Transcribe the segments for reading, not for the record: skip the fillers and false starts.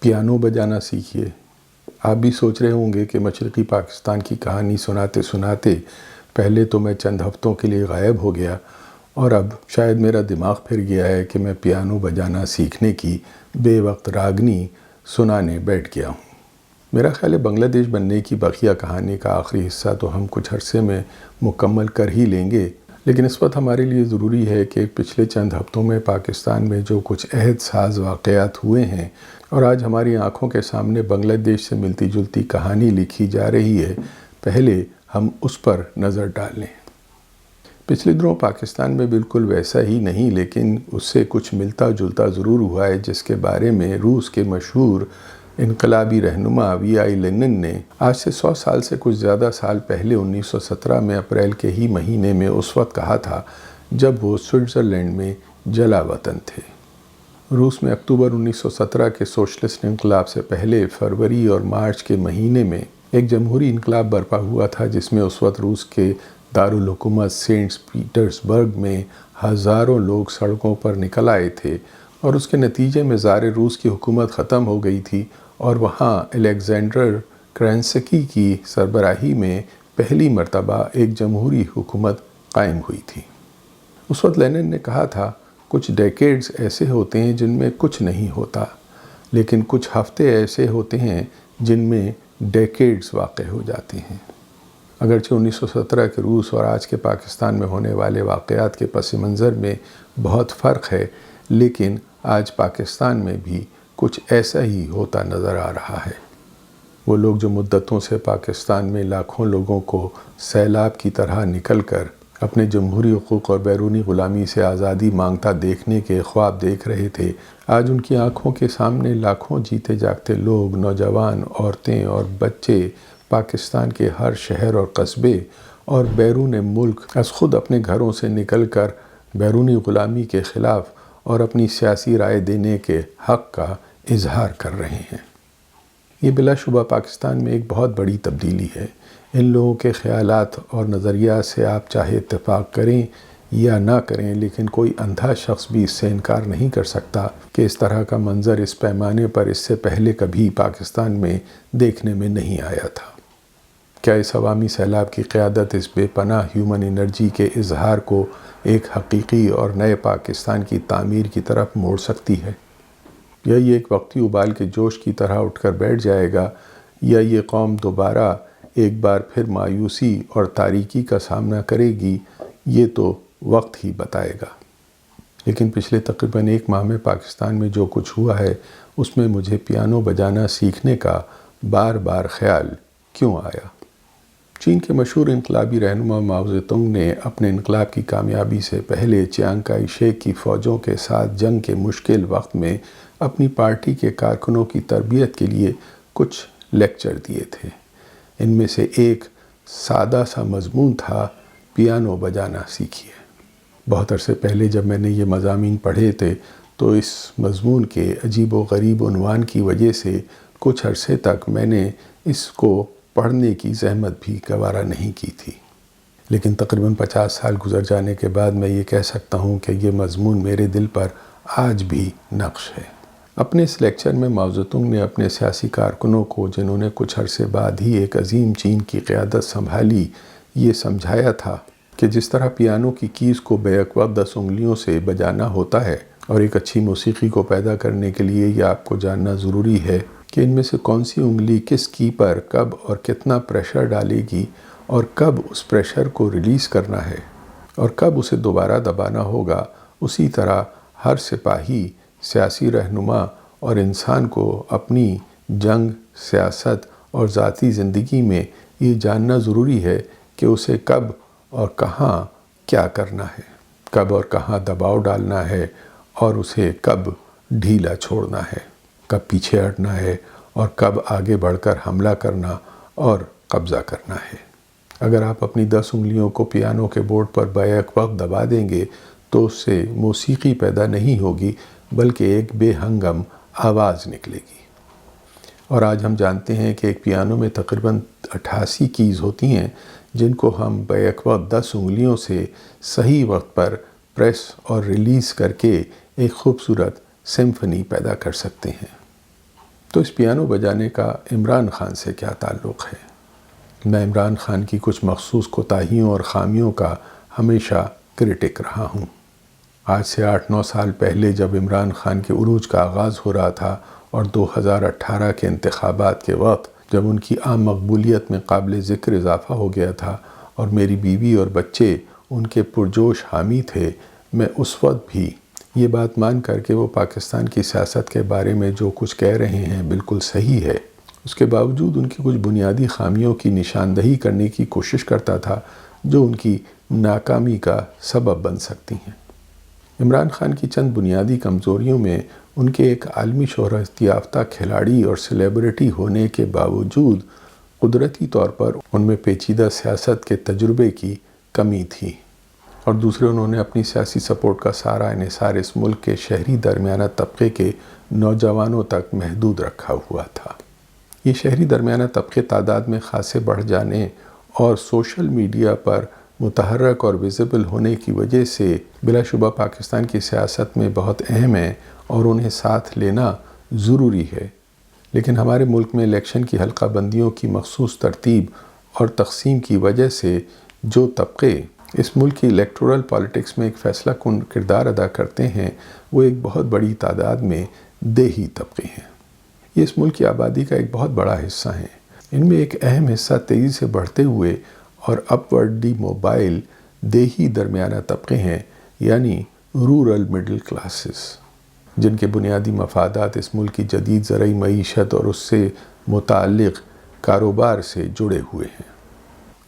Piano بجانا سیکھیے۔ آپ بھی سوچ رہے ہوں گے کہ مشرقی پاکستان کی کہانی سناتے سناتے پہلے تو میں چند ہفتوں کے لیے غائب ہو گیا اور اب شاید میرا دماغ پھر گیا ہے کہ میں پیانو بجانا سیکھنے کی بے وقت راگنی سنانے بیٹھ گیا ہوں۔ میرا خیال ہے بنگلہ دیش بننے کی بقیہ کہانی کا آخری حصہ تو ہم کچھ عرصے میں مکمل کر ہی لیں گے، لیکن اس وقت ہمارے لیے ضروری ہے کہ پچھلے چند ہفتوں میں پاکستان میں جو کچھ عہد ساز واقعات ہوئے ہیں اور آج ہماری آنکھوں کے سامنے بنگلہ دیش سے ملتی جلتی کہانی لکھی جا رہی ہے، پہلے ہم اس پر نظر ڈال لیں۔ پچھلے دنوں پاکستان میں بالکل ویسا ہی نہیں لیکن اس سے کچھ ملتا جلتا ضرور ہوا ہے، جس کے بارے میں روس کے مشہور انقلابی رہنما وی آئی لینن نے آج سے 100 سال سے کچھ زیادہ سال پہلے 1917 میں اپریل کے ہی مہینے میں اس وقت کہا تھا جب وہ سوئٹزرلینڈ میں جلا وطن تھے۔ روس میں اکتوبر 1917 کے سوشلسٹ انقلاب سے پہلے فروری اور مارچ کے مہینے میں ایک جمہوری انقلاب برپا ہوا تھا، جس میں اس وقت روس کے دارالحکومت سینٹ پیٹرز برگ میں ہزاروں لوگ سڑکوں پر نکل آئے تھے اور اس کے نتیجے میں زار روس کی حکومت ختم ہو گئی تھی اور وہاں الیگزینڈر کرینسکی کی سربراہی میں پہلی مرتبہ ایک جمہوری حکومت قائم ہوئی تھی۔ اس وقت لینن نے کہا تھا، کچھ ڈیکیڈز ایسے ہوتے ہیں جن میں کچھ نہیں ہوتا، لیکن کچھ ہفتے ایسے ہوتے ہیں جن میں ڈیکیڈز واقع ہو جاتے ہیں۔ اگرچہ 1917 کے روس اور آج کے پاکستان میں ہونے والے واقعات کے پس منظر میں بہت فرق ہے، لیکن آج پاکستان میں بھی کچھ ایسا ہی ہوتا نظر آ رہا ہے۔ وہ لوگ جو مدتوں سے پاکستان میں لاکھوں لوگوں کو سیلاب کی طرح نکل کر اپنے جمہوری حقوق اور بیرونی غلامی سے آزادی مانگتا دیکھنے کے خواب دیکھ رہے تھے، آج ان کی آنکھوں کے سامنے لاکھوں جیتے جاگتے لوگ، نوجوان، عورتیں اور بچے پاکستان کے ہر شہر اور قصبے اور بیرون ملک از خود اپنے گھروں سے نکل کر بیرونی غلامی کے خلاف اور اپنی سیاسی رائے دینے کے حق کا اظہار کر رہے ہیں۔ یہ بلا شبہ پاکستان میں ایک بہت بڑی تبدیلی ہے۔ ان لوگوں کے خیالات اور نظریات سے آپ چاہے اتفاق کریں یا نہ کریں، لیکن کوئی اندھا شخص بھی اس سے انکار نہیں کر سکتا کہ اس طرح کا منظر اس پیمانے پر اس سے پہلے کبھی پاکستان میں دیکھنے میں نہیں آیا تھا۔ کیا اس عوامی سیلاب کی قیادت اس بے پناہ ہیومن انرجی کے اظہار کو ایک حقیقی اور نئے پاکستان کی تعمیر کی طرف موڑ سکتی ہے؟ یا یہ ایک وقتی ابال کے جوش کی طرح اٹھ کر بیٹھ جائے گا، یا یہ قوم دوبارہ ایک بار پھر مایوسی اور تاریکی کا سامنا کرے گی؟ یہ تو وقت ہی بتائے گا۔ لیکن پچھلے تقریباً 1 ماہ میں پاکستان میں جو کچھ ہوا ہے، اس میں مجھے پیانو بجانا سیکھنے کا بار بار خیال کیوں آیا؟ چین کے مشہور انقلابی رہنما ماؤ زیتونگ نے اپنے انقلاب کی کامیابی سے پہلے چیانگ کائی شیک کی فوجوں کے ساتھ جنگ کے مشکل وقت میں اپنی پارٹی کے کارکنوں کی تربیت کے لیے کچھ لیکچر دیے تھے۔ ان میں سے ایک سادہ سا مضمون تھا، پیانو بجانا سیکھیے۔ بہت عرصے پہلے جب میں نے یہ مضامین پڑھے تھے تو اس مضمون کے عجیب و غریب عنوان کی وجہ سے کچھ عرصے تک میں نے اس کو پڑھنے کی زحمت بھی گوارا نہیں کی تھی، لیکن تقریباً 50 سال گزر جانے کے بعد میں یہ کہہ سکتا ہوں کہ یہ مضمون میرے دل پر آج بھی نقش ہے۔ اپنے اس لیکچر میں ماؤ زیتونگ نے اپنے سیاسی کارکنوں کو، جنہوں نے کچھ عرصے بعد ہی ایک عظیم چین کی قیادت سنبھالی، یہ سمجھایا تھا کہ جس طرح پیانو کی کیز کو بیک وقت 10 انگلیوں سے بجانا ہوتا ہے اور ایک اچھی موسیقی کو پیدا کرنے کے لیے یہ آپ کو جاننا ضروری ہے کہ ان میں سے کون سی انگلی کس کی پر کب اور کتنا پریشر ڈالے گی اور کب اس پریشر کو ریلیز کرنا ہے اور کب اسے دوبارہ دبانا ہوگا، اسی طرح ہر سپاہی، سیاسی رہنما اور انسان کو اپنی جنگ، سیاست اور ذاتی زندگی میں یہ جاننا ضروری ہے کہ اسے کب اور کہاں کیا کرنا ہے، کب اور کہاں دباؤ ڈالنا ہے اور اسے کب ڈھیلا چھوڑنا ہے، کب پیچھے ہٹنا ہے اور کب آگے بڑھ کر حملہ کرنا اور قبضہ کرنا ہے۔ اگر آپ اپنی 10 انگلیوں کو پیانو کے بورڈ پر بیک وقت دبا دیں گے تو اس سے موسیقی پیدا نہیں ہوگی بلکہ ایک بے ہنگم آواز نکلے گی۔ اور آج ہم جانتے ہیں کہ ایک پیانو میں تقریباً 88 کیز ہوتی ہیں جن کو ہم بیک وقت 10 انگلیوں سے صحیح وقت پر پریس اور ریلیز کر کے ایک خوبصورت سمفنی پیدا کر سکتے ہیں۔ تو اس پیانو بجانے کا عمران خان سے کیا تعلق ہے؟ میں عمران خان کی کچھ مخصوص کوتاہیوں اور خامیوں کا ہمیشہ کرٹک رہا ہوں۔ آج سے 8-9 سال پہلے جب عمران خان کے عروج کا آغاز ہو رہا تھا اور 2018 کے انتخابات کے وقت جب ان کی عام مقبولیت میں قابل ذکر اضافہ ہو گیا تھا اور میری بیوی اور بچے ان کے پرجوش حامی تھے، میں اس وقت بھی یہ بات مان کر کہ وہ پاکستان کی سیاست کے بارے میں جو کچھ کہہ رہے ہیں بالکل صحیح ہے، اس کے باوجود ان کی کچھ بنیادی خامیوں کی نشاندہی کرنے کی کوشش کرتا تھا جو ان کی ناکامی کا سبب بن سکتی ہیں۔ عمران خان کی چند بنیادی کمزوریوں میں ان کے ایک عالمی شہرت یافتہ کھلاڑی اور سیلیبریٹی ہونے کے باوجود قدرتی طور پر ان میں پیچیدہ سیاست کے تجربے کی کمی تھی، اور دوسرے انہوں نے اپنی سیاسی سپورٹ کا سارا انحصار اس ملک کے شہری درمیانہ طبقے کے نوجوانوں تک محدود رکھا ہوا تھا۔ یہ شہری درمیانہ طبقے تعداد میں خاصے بڑھ جانے اور سوشل میڈیا پر متحرک اور ویزیبل ہونے کی وجہ سے بلا شبہ پاکستان کی سیاست میں بہت اہم ہیں اور انہیں ساتھ لینا ضروری ہے، لیکن ہمارے ملک میں الیکشن کی حلقہ بندیوں کی مخصوص ترتیب اور تقسیم کی وجہ سے جو طبقے اس ملک کی الیکٹورل پالیٹکس میں ایک فیصلہ کن کردار ادا کرتے ہیں وہ ایک بہت بڑی تعداد میں دیہی طبقے ہیں۔ یہ اس ملک کی آبادی کا ایک بہت بڑا حصہ ہیں۔ ان میں ایک اہم حصہ تیزی سے بڑھتے ہوئے اور اپورڈلی موبائل دیہی درمیانہ طبقے ہیں، یعنی رورل مڈل کلاسز، جن کے بنیادی مفادات اس ملک کی جدید زرعی معیشت اور اس سے متعلق کاروبار سے جڑے ہوئے ہیں۔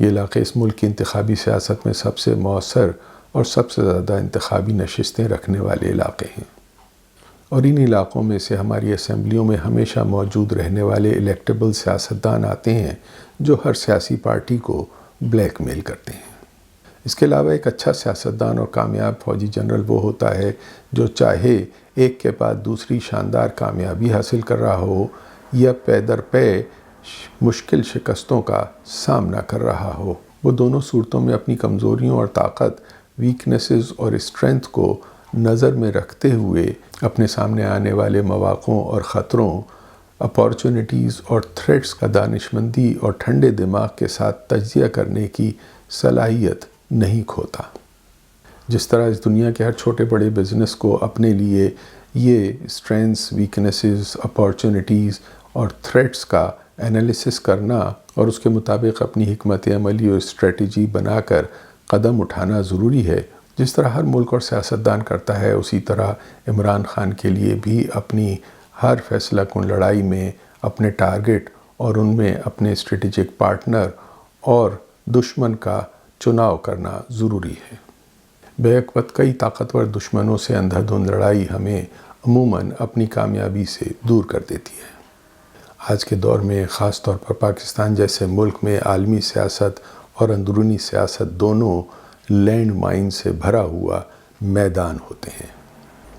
یہ علاقے اس ملک کی انتخابی سیاست میں سب سے مؤثر اور سب سے زیادہ انتخابی نشستیں رکھنے والے علاقے ہیں، اور ان علاقوں میں سے ہماری اسمبلیوں میں ہمیشہ موجود رہنے والے الیکٹیبل سیاستدان آتے ہیں جو ہر سیاسی پارٹی کو بلیک میل کرتے ہیں۔ اس کے علاوہ ایک اچھا سیاستدان اور کامیاب فوجی جنرل وہ ہوتا ہے جو چاہے ایک کے بعد دوسری شاندار کامیابی حاصل کر رہا ہو یا پے در پے مشکل شکستوں کا سامنا کر رہا ہو، وہ دونوں صورتوں میں اپنی کمزوریوں اور طاقت، ویکنیسز اور اسٹرینتھ کو نظر میں رکھتے ہوئے اپنے سامنے آنے والے مواقعوں اور خطروں، اپارچونٹیز اور تھریٹس کا دانشمندی اور ٹھنڈے دماغ کے ساتھ تجزیہ کرنے کی صلاحیت نہیں کھوتا۔ جس طرح اس دنیا کے ہر چھوٹے بڑے بزنس کو اپنے لیے یہ اسٹرینتھس، ویکنیسز، اپارچونٹیز اور تھریٹس کا انالیسس کرنا اور اس کے مطابق اپنی حکمت عملی اور اسٹریٹجی بنا کر قدم اٹھانا ضروری ہے، جس طرح ہر ملک اور سیاستدان کرتا ہے، اسی طرح عمران خان کے لیے بھی اپنی ہر فیصلہ کن لڑائی میں اپنے ٹارگٹ اور ان میں اپنے اسٹریٹجک پارٹنر اور دشمن کا چناؤ کرنا ضروری ہے۔ بیک وقت کئی طاقتور دشمنوں سے اندھا دھند لڑائی ہمیں عموماً اپنی کامیابی سے دور کر دیتی ہے۔ آج کے دور میں خاص طور پر پاکستان جیسے ملک میں عالمی سیاست اور اندرونی سیاست دونوں لینڈ مائن سے بھرا ہوا میدان ہوتے ہیں۔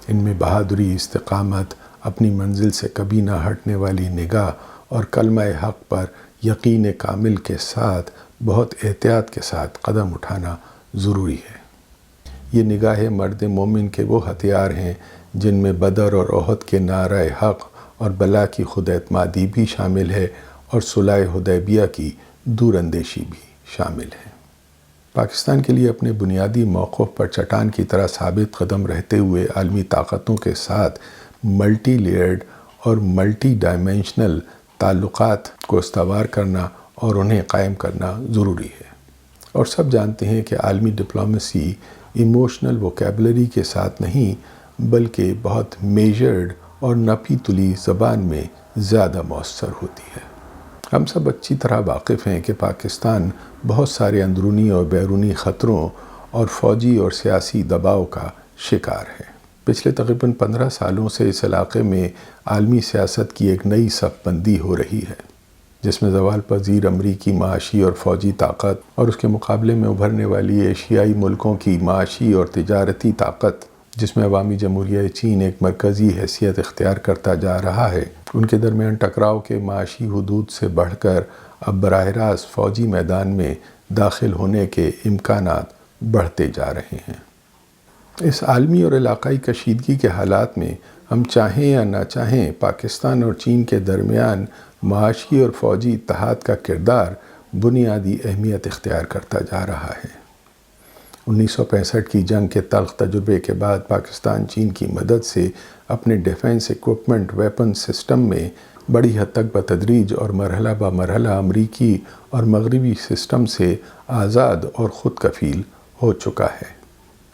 ان میں بہادری، استقامت، اپنی منزل سے کبھی نہ ہٹنے والی نگاہ اور کلمہ حق پر یقین کامل کے ساتھ بہت احتیاط کے ساتھ قدم اٹھانا ضروری ہے۔ یہ نگاہ مرد مومن کے وہ ہتھیار ہیں جن میں بدر اور احد کے نعرہ حق اور بلا کی خود اعتمادی بھی شامل ہے اور صلح حدیبیہ کی دور اندیشی بھی شامل ہے۔ پاکستان کے لیے اپنے بنیادی موقف پر چٹان کی طرح ثابت قدم رہتے ہوئے عالمی طاقتوں کے ساتھ ملٹی لیئرڈ اور ملٹی ڈائمینشنل تعلقات کو استوار کرنا اور انہیں قائم کرنا ضروری ہے، اور سب جانتے ہیں کہ عالمی ڈپلومیسی ایموشنل ووکیبلری کے ساتھ نہیں بلکہ بہت میجرڈ اور نپی تلی زبان میں زیادہ مؤثر ہوتی ہے۔ ہم سب اچھی طرح واقف ہیں کہ پاکستان بہت سارے اندرونی اور بیرونی خطروں اور فوجی اور سیاسی دباؤ کا شکار ہے۔ پچھلے تقریباً 15 سالوں سے اس علاقے میں عالمی سیاست کی ایک نئی صف بندی ہو رہی ہے، جس میں زوال پذیر امریکی معاشی اور فوجی طاقت اور اس کے مقابلے میں ابھرنے والی ایشیائی ملکوں کی معاشی اور تجارتی طاقت، جس میں عوامی جمہوریہ چین ایک مرکزی حیثیت اختیار کرتا جا رہا ہے، ان کے درمیان ٹکراؤ کے معاشی حدود سے بڑھ کر اب براہ راست فوجی میدان میں داخل ہونے کے امکانات بڑھتے جا رہے ہیں۔ اس عالمی اور علاقائی کشیدگی کے حالات میں ہم چاہیں یا نہ چاہیں پاکستان اور چین کے درمیان معاشی اور فوجی اتحاد کا کردار بنیادی اہمیت اختیار کرتا جا رہا ہے۔ 1965 کی جنگ کے تلخ تجربے کے بعد پاکستان چین کی مدد سے اپنے ڈیفنس ایکوپمنٹ ویپن سسٹم میں بڑی حد تک بتدریج اور مرحلہ بہ مرحلہ امریکی اور مغربی سسٹم سے آزاد اور خود کفیل ہو چکا ہے۔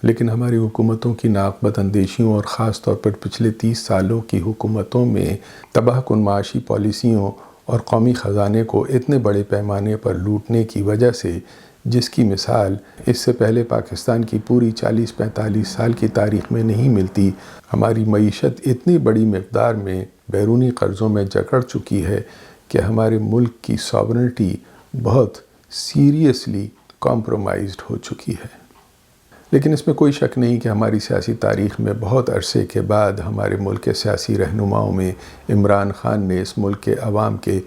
لیکن ہماری حکومتوں کی ناقابل اندیشیوں اور خاص طور پر پچھلے 30 سالوں کی حکومتوں میں تباہ کن معاشی پالیسیوں اور قومی خزانے کو اتنے بڑے پیمانے پر لوٹنے کی وجہ سے، جس کی مثال اس سے پہلے پاکستان کی پوری 40-45 سال کی تاریخ میں نہیں ملتی، ہماری معیشت اتنی بڑی مقدار میں بیرونی قرضوں میں جکڑ چکی ہے کہ ہمارے ملک کی ساورنٹی بہت سیریسلی کمپرومائزڈ ہو چکی ہے۔ لیکن اس میں کوئی شک نہیں کہ ہماری سیاسی تاریخ میں بہت عرصے کے بعد ہمارے ملک کے سیاسی رہنماؤں میں عمران خان نے اس ملک کے عوام کے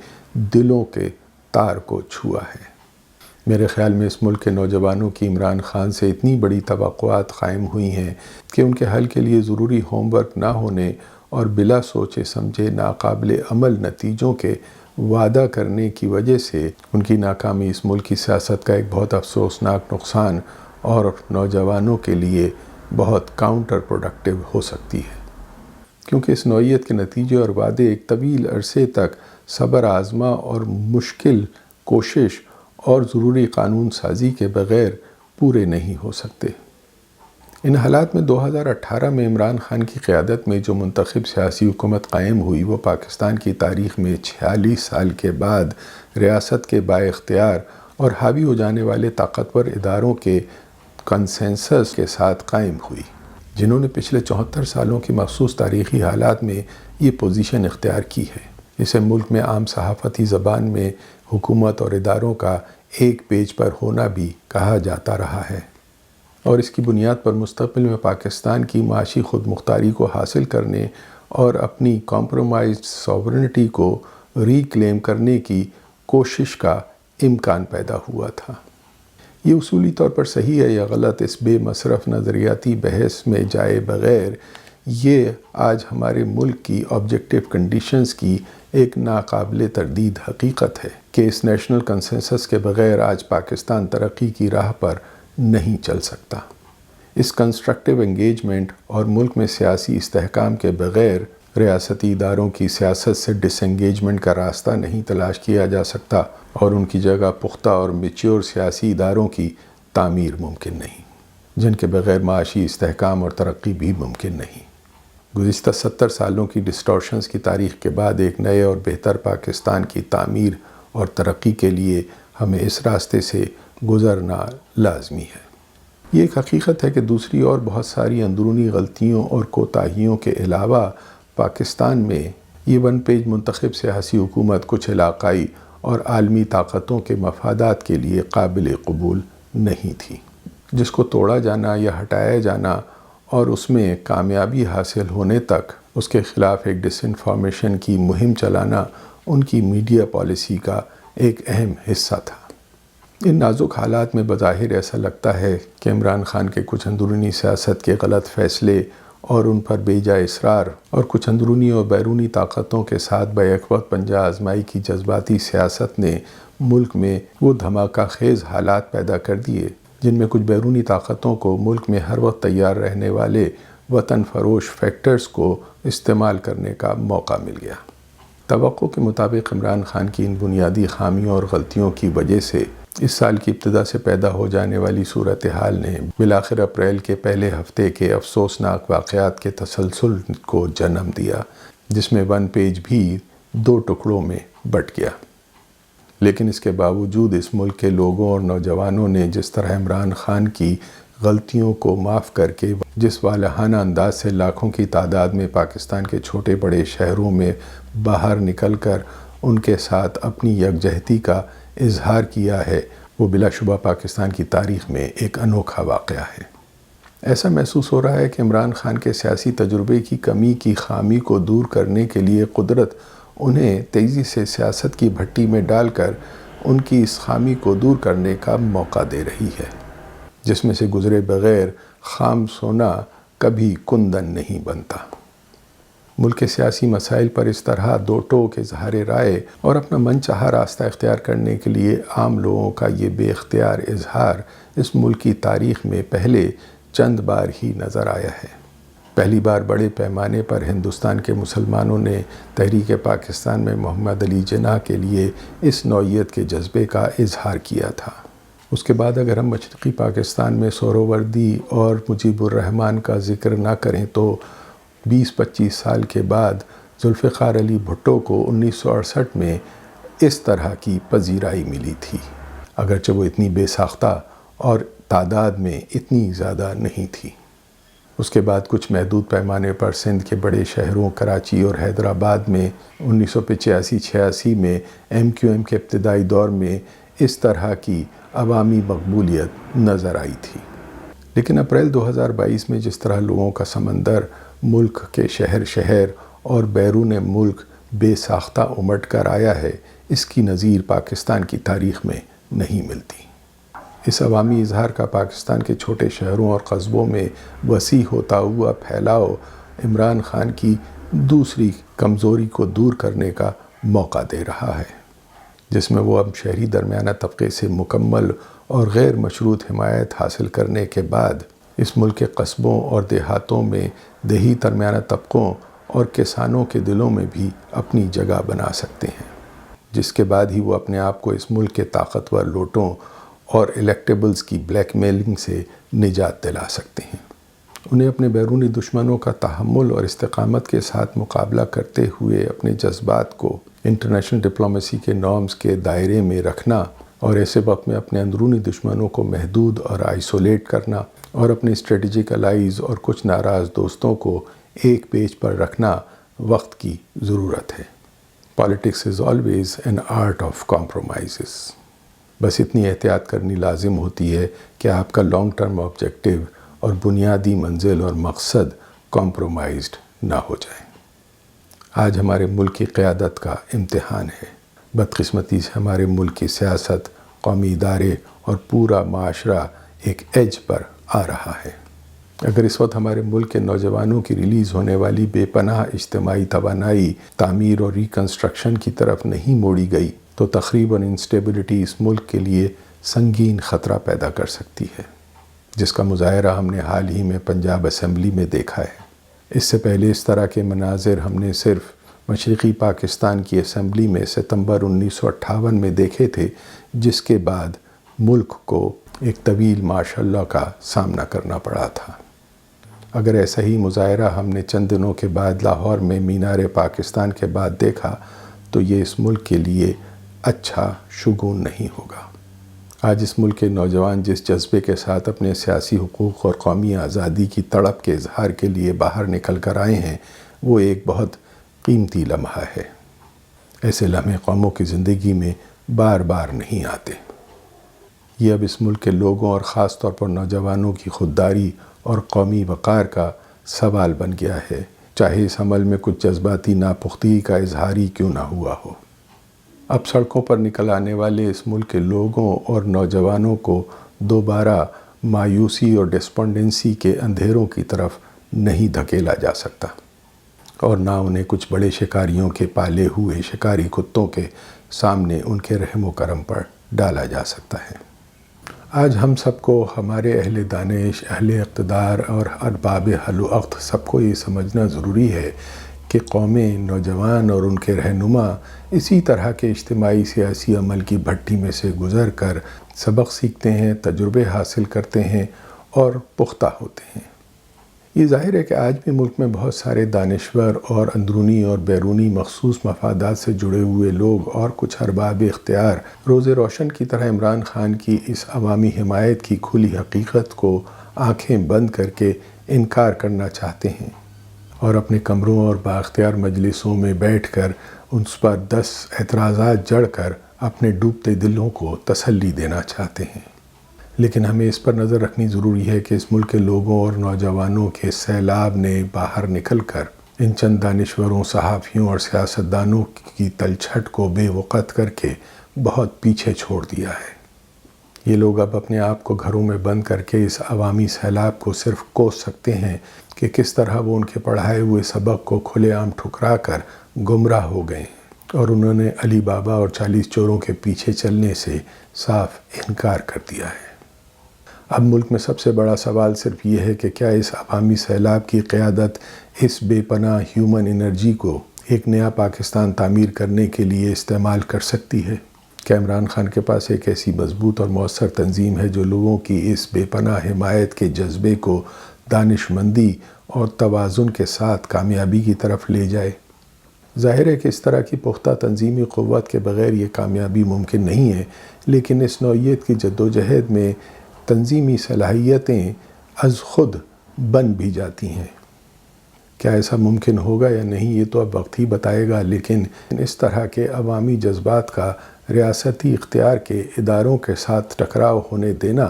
دلوں کے تار کو چھوا ہے۔ میرے خیال میں اس ملک کے نوجوانوں کی عمران خان سے اتنی بڑی توقعات قائم ہوئی ہیں کہ ان کے حل کے لیے ضروری ہوم ورک نہ ہونے اور بلا سوچے سمجھے ناقابل عمل نتیجوں کے وعدہ کرنے کی وجہ سے ان کی ناکامی اس ملک کی سیاست کا ایک بہت افسوسناک نقصان اور نوجوانوں کے لیے بہت کاؤنٹر پروڈکٹیو ہو سکتی ہے، کیونکہ اس نوعیت کے نتیجے اور وعدے ایک طویل عرصے تک صبر آزما اور مشکل کوشش اور ضروری قانون سازی کے بغیر پورے نہیں ہو سکتے۔ ان حالات میں 2018 میں عمران خان کی قیادت میں جو منتخب سیاسی حکومت قائم ہوئی، وہ پاکستان کی تاریخ میں 46 سال کے بعد ریاست کے با اختیار اور حاوی ہو جانے والے طاقتور اداروں کے کنسنسس کے ساتھ قائم ہوئی، جنہوں نے پچھلے 74 سالوں کی مخصوص تاریخی حالات میں یہ پوزیشن اختیار کی ہے۔ اسے ملک میں عام صحافتی زبان میں حکومت اور اداروں کا ایک پیج پر ہونا بھی کہا جاتا رہا ہے، اور اس کی بنیاد پر مستقبل میں پاکستان کی معاشی خود مختاری کو حاصل کرنے اور اپنی کمپرومائزڈ ساورنٹی کو ری کلیم کرنے کی کوشش کا امکان پیدا ہوا تھا۔ یہ اصولی طور پر صحیح ہے یا غلط، اس بے مصرف نظریاتی بحث میں جائے بغیر یہ آج ہمارے ملک کی آبجیکٹیو کنڈیشنز کی ایک ناقابل تردید حقیقت ہے کہ اس نیشنل کنسنسس کے بغیر آج پاکستان ترقی کی راہ پر نہیں چل سکتا۔ اس کنسٹرکٹیو انگیجمنٹ اور ملک میں سیاسی استحکام کے بغیر ریاستی اداروں کی سیاست سے ڈس انگیجمنٹ کا راستہ نہیں تلاش کیا جا سکتا، اور ان کی جگہ پختہ اور میچور سیاسی اداروں کی تعمیر ممکن نہیں، جن کے بغیر معاشی استحکام اور ترقی بھی ممکن نہیں۔ گزشتہ 70 سالوں کی ڈسٹورشنز کی تاریخ کے بعد ایک نئے اور بہتر پاکستان کی تعمیر اور ترقی کے لیے ہمیں اس راستے سے گزرنا لازمی ہے۔ یہ ایک حقیقت ہے کہ دوسری اور بہت ساری اندرونی غلطیوں اور کوتاہیوں کے علاوہ پاکستان میں یہ ون پیج منتخب سیاسی حکومت کچھ علاقائی اور عالمی طاقتوں کے مفادات کے لیے قابل قبول نہیں تھی، جس کو توڑا جانا یا ہٹایا جانا اور اس میں کامیابی حاصل ہونے تک اس کے خلاف ایک ڈس انفارمیشن کی مہم چلانا ان کی میڈیا پالیسی کا ایک اہم حصہ تھا۔ ان نازک حالات میں بظاہر ایسا لگتا ہے کہ عمران خان کے کچھ اندرونی سیاست کے غلط فیصلے اور ان پر بے جا اصرار اور کچھ اندرونی اور بیرونی طاقتوں کے ساتھ بیک وقت پنجہ آزمائی کی جذباتی سیاست نے ملک میں وہ دھماکہ خیز حالات پیدا کر دیے جن میں کچھ بیرونی طاقتوں کو ملک میں ہر وقت تیار رہنے والے وطن فروش فیکٹرز کو استعمال کرنے کا موقع مل گیا۔ توقع کے مطابق عمران خان کی ان بنیادی خامیوں اور غلطیوں کی وجہ سے اس سال کی ابتدا سے پیدا ہو جانے والی صورتحال نے بالآخر اپریل کے پہلے ہفتے کے افسوسناک واقعات کے تسلسل کو جنم دیا، جس میں ون پیج بھی 2 ٹکڑوں میں بٹ گیا۔ لیکن اس کے باوجود اس ملک کے لوگوں اور نوجوانوں نے جس طرح عمران خان کی غلطیوں کو معاف کر کے جس والہانہ انداز سے لاکھوں کی تعداد میں پاکستان کے چھوٹے بڑے شہروں میں باہر نکل کر ان کے ساتھ اپنی یکجہتی کا اظہار کیا ہے، وہ بلا شبہ پاکستان کی تاریخ میں ایک انوکھا واقعہ ہے۔ ایسا محسوس ہو رہا ہے کہ عمران خان کے سیاسی تجربے کی کمی کی خامی کو دور کرنے کے لیے قدرت انہیں تیزی سے سیاست کی بھٹی میں ڈال کر ان کی اس خامی کو دور کرنے کا موقع دے رہی ہے، جس میں سے گزرے بغیر خام سونا کبھی کندن نہیں بنتا۔ ملک کے سیاسی مسائل پر اس طرح دو ٹوک اظہار رائے اور اپنا من چاہا راستہ اختیار کرنے کے لیے عام لوگوں کا یہ بے اختیار اظہار اس ملک کی تاریخ میں پہلے چند بار ہی نظر آیا ہے۔ پہلی بار بڑے پیمانے پر ہندوستان کے مسلمانوں نے تحریک پاکستان میں محمد علی جناح کے لیے اس نوعیت کے جذبے کا اظہار کیا تھا۔ اس کے بعد اگر ہم مشرقی پاکستان میں سہروردی اور مجیب الرحمن کا ذکر نہ کریں تو 20-25 سال کے بعد ذوالفقار علی بھٹو کو 1968 میں اس طرح کی پذیرائی ملی تھی، اگرچہ وہ اتنی بے ساختہ اور تعداد میں اتنی زیادہ نہیں تھی۔ اس کے بعد کچھ محدود پیمانے پر سندھ کے بڑے شہروں کراچی اور حیدرآباد میں 1985-86 میں MQM کے ابتدائی دور میں اس طرح کی عوامی مقبولیت نظر آئی تھی۔ لیکن اپریل 2022 میں جس طرح لوگوں کا سمندر ملک کے شہر شہر اور بیرون ملک بے ساختہ امٹ کر آیا ہے، اس کی نظیر پاکستان کی تاریخ میں نہیں ملتی۔ اس عوامی اظہار کا پاکستان کے چھوٹے شہروں اور قصبوں میں وسیع ہوتا ہوا پھیلاؤ عمران خان کی دوسری کمزوری کو دور کرنے کا موقع دے رہا ہے، جس میں وہ اب شہری درمیانہ طبقے سے مکمل اور غیر مشروط حمایت حاصل کرنے کے بعد اس ملک کے قصبوں اور دیہاتوں میں دیہی درمیانہ طبقوں اور کسانوں کے دلوں میں بھی اپنی جگہ بنا سکتے ہیں، جس کے بعد ہی وہ اپنے آپ کو اس ملک کے طاقتور لوٹوں اور الیکٹیبلز کی بلیک میلنگ سے نجات دلا سکتے ہیں۔ انہیں اپنے بیرونی دشمنوں کا تحمل اور استقامت کے ساتھ مقابلہ کرتے ہوئے اپنے جذبات کو انٹرنیشنل ڈپلومیسی کے نارمز کے دائرے میں رکھنا اور ایسے وقت میں اپنے اندرونی دشمنوں کو محدود اور آئسولیٹ کرنا اور اپنے اسٹریٹجک الائز اور کچھ ناراض دوستوں کو ایک پیج پر رکھنا وقت کی ضرورت ہے۔ Politics is always an art of compromises. بس اتنی احتیاط کرنی لازم ہوتی ہے کہ آپ کا لانگ ٹرم آبجیکٹو اور بنیادی منزل اور مقصد کمپرومائزڈ نہ ہو جائیں۔ آج ہمارے ملک کی قیادت کا امتحان ہے۔ بدقسمتی سے ہمارے ملک کی سیاست، قومی ادارے اور پورا معاشرہ ایک ایج پر آ رہا ہے۔ اگر اس وقت ہمارے ملک کے نوجوانوں کی ریلیز ہونے والی بے پناہ اجتماعی توانائی تعمیر اور ریکنسٹرکشن کی طرف نہیں موڑی گئی تو تقریباً انسٹیبلٹی اس ملک کے لیے سنگین خطرہ پیدا کر سکتی ہے، جس کا مظاہرہ ہم نے حال ہی میں پنجاب اسمبلی میں دیکھا ہے۔ اس سے پہلے اس طرح کے مناظر ہم نے صرف مشرقی پاکستان کی اسمبلی میں ستمبر 1958 میں دیکھے تھے، جس کے بعد ملک کو ایک طویل مارشل لا کا سامنا کرنا پڑا تھا۔ اگر ایسا ہی مظاہرہ ہم نے چند دنوں کے بعد لاہور میں مینار پاکستان کے بعد دیکھا تو یہ اس ملک کے لیے اچھا شگون نہیں ہوگا۔ آج اس ملک کے نوجوان جس جذبے کے ساتھ اپنے سیاسی حقوق اور قومی آزادی کی تڑپ کے اظہار کے لیے باہر نکل کر آئے ہیں، وہ ایک بہت قیمتی لمحہ ہے۔ ایسے لمحے قوموں کی زندگی میں بار بار نہیں آتے۔ یہ اب اس ملک کے لوگوں اور خاص طور پر نوجوانوں کی خودداری اور قومی وقار کا سوال بن گیا ہے، چاہے اس عمل میں کچھ جذباتی ناپختگی کا اظہار ہی کیوں نہ ہوا ہو۔ اب سڑکوں پر نکل آنے والے اس ملک کے لوگوں اور نوجوانوں کو دوبارہ مایوسی اور ڈسپونڈنسی کے اندھیروں کی طرف نہیں دھکیلا جا سکتا، اور نہ انہیں کچھ بڑے شکاریوں کے پالے ہوئے شکاری کتوں کے سامنے ان کے رحم و کرم پر ڈالا جا سکتا ہے۔ آج ہم سب کو، ہمارے اہل دانش، اہل اقتدار اور ارباب حل و عقد سب کو یہ سمجھنا ضروری ہے کہ قومیں، نوجوان اور ان کے رہنما اسی طرح کے اجتماعی سیاسی عمل کی بھٹی میں سے گزر کر سبق سیکھتے ہیں، تجربے حاصل کرتے ہیں اور پختہ ہوتے ہیں۔ یہ ظاہر ہے کہ آج بھی ملک میں بہت سارے دانشور اور اندرونی اور بیرونی مخصوص مفادات سے جڑے ہوئے لوگ اور کچھ ارباب اختیار روز روشن کی طرح عمران خان کی اس عوامی حمایت کی کھلی حقیقت کو آنکھیں بند کر کے انکار کرنا چاہتے ہیں، اور اپنے کمروں اور بااختیار مجلسوں میں بیٹھ کر اس پر 10 اعتراضات جڑ کر اپنے ڈوبتے دلوں کو تسلی دینا چاہتے ہیں۔ لیکن ہمیں اس پر نظر رکھنی ضروری ہے کہ اس ملک کے لوگوں اور نوجوانوں کے سیلاب نے باہر نکل کر ان چند دانشوروں، صحافیوں اور سیاستدانوں کی تلچھٹ کو بے وقت کر کے بہت پیچھے چھوڑ دیا ہے۔ یہ لوگ اب اپنے آپ کو گھروں میں بند کر کے اس عوامی سیلاب کو صرف کوس سکتے ہیں کہ کس طرح وہ ان کے پڑھائے ہوئے سبق کو کھلے عام ٹھکرا کر گمراہ ہو گئے اور انہوں نے علی بابا اور 40 چوروں کے پیچھے چلنے سے صاف انکار کر دیا ہے۔ اب ملک میں سب سے بڑا سوال صرف یہ ہے کہ کیا اس عوامی سیلاب کی قیادت اس بے پناہ ہیومن انرجی کو ایک نیا پاکستان تعمیر کرنے کے لیے استعمال کر سکتی ہے؟ کیا عمران خان کے پاس ایک ایسی مضبوط اور مؤثر تنظیم ہے جو لوگوں کی اس بے پناہ حمایت کے جذبے کو دانش مندی اور توازن کے ساتھ کامیابی کی طرف لے جائے؟ ظاہر ہے کہ اس طرح کی پختہ تنظیمی قوت کے بغیر یہ کامیابی ممکن نہیں ہے، لیکن اس نوعیت کی جدوجہد میں تنظیمی صلاحیتیں از خود بن بھی جاتی ہیں۔ کیا ایسا ممکن ہوگا یا نہیں یہ تو اب وقت ہی بتائے گا، لیکن اس طرح کے عوامی جذبات کا ریاستی اختیار کے اداروں کے ساتھ ٹکراؤ ہونے دینا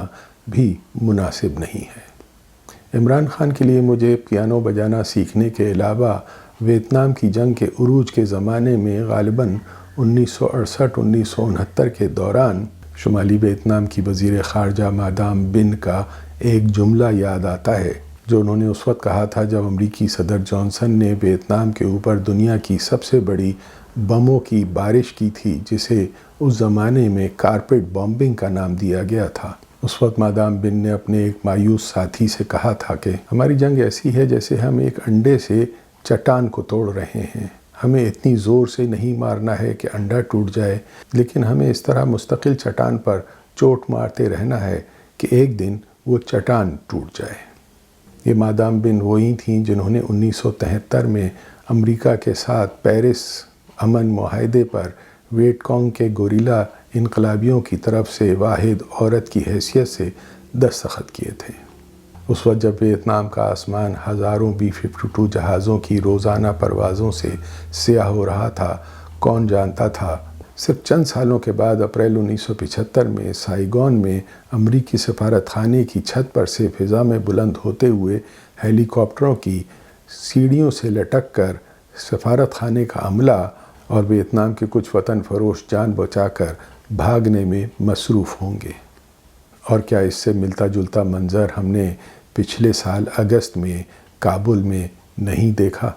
بھی مناسب نہیں ہے۔ عمران خان کے لیے مجھے پیانو بجانا سیکھنے کے علاوہ ویتنام کی جنگ کے عروج کے زمانے میں غالباً 1968-1969 کے دوران شمالی ویتنام کی وزیر خارجہ مادام بن کا ایک جملہ یاد آتا ہے جو انہوں نے اس وقت کہا تھا جب امریکی صدر جانسن نے ویتنام کے اوپر دنیا کی سب سے بڑی بموں کی بارش کی تھی، جسے اس زمانے میں کارپیٹ بامبنگ کا نام دیا گیا تھا۔ اس وقت مادام بن نے اپنے ایک مایوس ساتھی سے کہا تھا کہ ہماری جنگ ایسی ہے جیسے ہم ایک انڈے سے چٹان کو توڑ رہے ہیں، ہمیں اتنی زور سے نہیں مارنا ہے کہ انڈا ٹوٹ جائے، لیکن ہمیں اس طرح مستقل چٹان پر چوٹ مارتے رہنا ہے کہ ایک دن وہ چٹان ٹوٹ جائے۔ یہ مادام بن وہی تھیں جنہوں نے 1973 میں امریکہ کے ساتھ پیرس امن معاہدے پر ویٹ کانگ کے گوریلا انقلابیوں کی طرف سے واحد عورت کی حیثیت سے دستخط کیے تھے۔ اس وقت جب ویتنام کا آسمان ہزاروں B-52 جہازوں کی روزانہ پروازوں سے سیاہ ہو رہا تھا، کون جانتا تھا صرف چند سالوں کے بعد اپریل 1975 میں سائیگون میں امریکی سفارت خانے کی چھت پر سے فضا میں بلند ہوتے ہوئے ہیلی کاپٹروں کی سیڑھیوں سے لٹک کر سفارت خانے کا عملہ اور ویتنام کے کچھ وطن فروش جان بچا کر بھاگنے میں مصروف ہوں گے۔ اور کیا اس سے ملتا جلتا منظر ہم نے پچھلے سال اگست میں کابل میں نہیں دیکھا؟